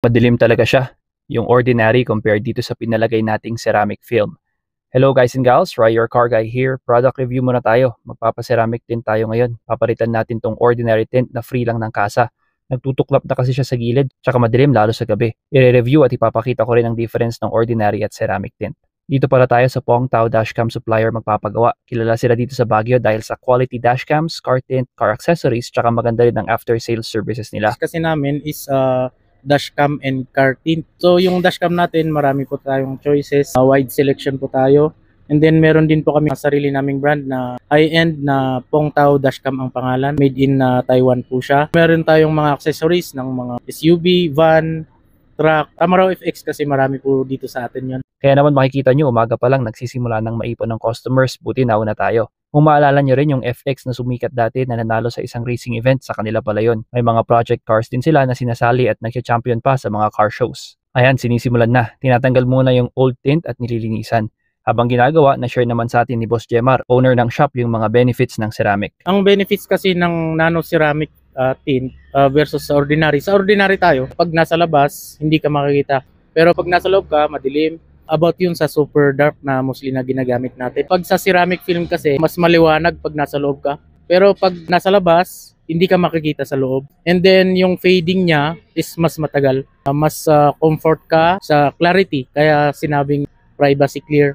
Madilim talaga siya, yung ordinary compared dito sa pinalagay nating ceramic film. Hello guys and gals, Ry your car guy here. Product review muna tayo. Magpapaceramic tint tayo ngayon. Papalitan natin tong ordinary tint na free lang ng kasa. Nagtutuklap na kasi siya sa gilid, tsaka madilim lalo sa gabi. I-review at ipapakita ko rin ang difference ng ordinary at ceramic tint. Dito pala tayo sa Pong Tao Dashcam Supplier magpapagawa. Kilala sila dito sa Baguio dahil sa quality dashcams, car tint, car accessories, tsaka maganda rin ang after sales services nila. Kasi namin is dashcam and car tint. So yung dashcam natin, marami po tayong choices, wide selection po tayo. And then meron din po kami sarili naming brand na high-end na Pong Tao Dashcam ang pangalan. Made in Taiwan po siya. Meron tayong mga accessories ng mga SUV, van, truck. Tama raw FX kasi marami po dito sa atin yan. Kaya naman makikita nyo, umaga pa lang nagsisimula ng maipon ng customers, buti nauna tayo. Kung maalala nyo rin yung FX na sumikat dati na nanalo sa isang racing event, sa kanila pala yun. May mga project cars din sila na sinasali at nag-champion pa sa mga car shows. Ayan, sinisimulan na. Tinatanggal muna yung old tint at nililinisan. Habang ginagawa, na-share naman sa atin ni Boss Jemar, owner ng shop, yung mga benefits ng ceramic. Ang benefits kasi ng nano ceramic tint versus sa ordinary. Sa ordinary tayo, pag nasa labas, hindi ka makikita. Pero pag nasa loob ka, madilim. About yun sa super dark na mostly na ginagamit natin. Pag sa ceramic film kasi, mas maliwanag pag nasa loob ka. Pero pag nasa labas, hindi ka makikita sa loob. And then yung fading niya is mas matagal. Mas comfort ka sa clarity. Kaya sinabing privacy clear.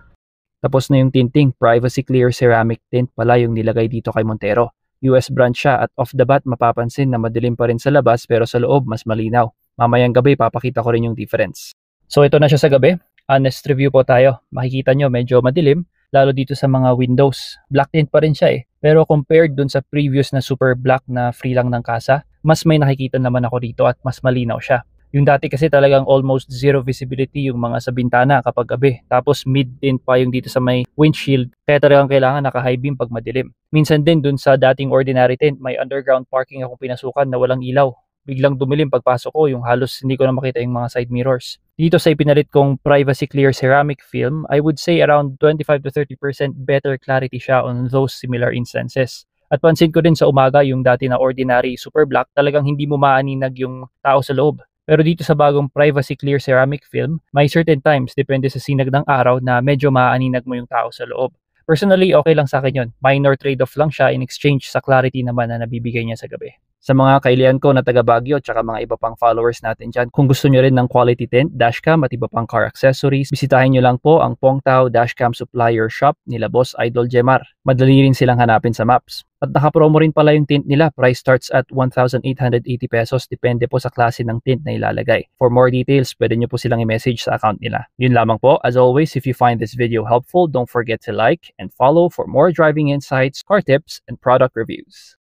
Tapos na yung tinting, privacy clear ceramic tint pala yung nilagay dito kay Montero. US brand siya at off the bat mapapansin na madilim pa rin sa labas pero sa loob mas malinaw. Mamayang gabi papakita ko rin yung difference. So ito na siya sa gabi. Honest review po tayo. Makikita nyo medyo madilim, lalo dito sa mga windows. Black tint pa rin siya eh. Pero compared dun sa previous na super black na free lang ng kasa, mas may nakikita naman ako dito at mas malinaw siya. Yung dati kasi talagang almost zero visibility yung mga sa bintana kapag gabi. Tapos mid tint pa yung dito sa may windshield. Kaya talagang kailangan naka-high beam pag madilim. Minsan din dun sa dating ordinary tint, may underground parking akong pinasukan na walang ilaw. Biglang dumilim pagpasok ko, yung halos hindi ko na makita yung mga side mirrors. Dito sa ipinalit kong privacy clear ceramic film, I would say around 25 to 30% better clarity siya on those similar instances. At pansin ko din sa umaga yung dati na ordinary super black, talagang hindi mo maaninag yung tao sa loob. Pero dito sa bagong privacy clear ceramic film, may certain times, depende sa sinag ng araw, na medyo maaninag mo yung tao sa loob. Personally, okay lang sa akin yun. Minor trade-off lang siya in exchange sa clarity naman na nabibigay niya sa gabi. Sa mga kailian ko na taga Baguio at mga iba pang followers natin dyan, kung gusto nyo rin ng quality tint, dashcam at iba pang car accessories, bisitahin nyo lang po ang Pong Tao Dashcam Supplier Shop nila Boss Idol Jemar. Madali rin silang hanapin sa maps. At nakapromo rin pala yung tint nila. Price starts at 1,880 pesos. Depende po sa klase ng tint na ilalagay. For more details, pwede nyo po silang i-message sa account nila. Yun lamang po. As always, if you find this video helpful, don't forget to like and follow for more driving insights, car tips, and product reviews.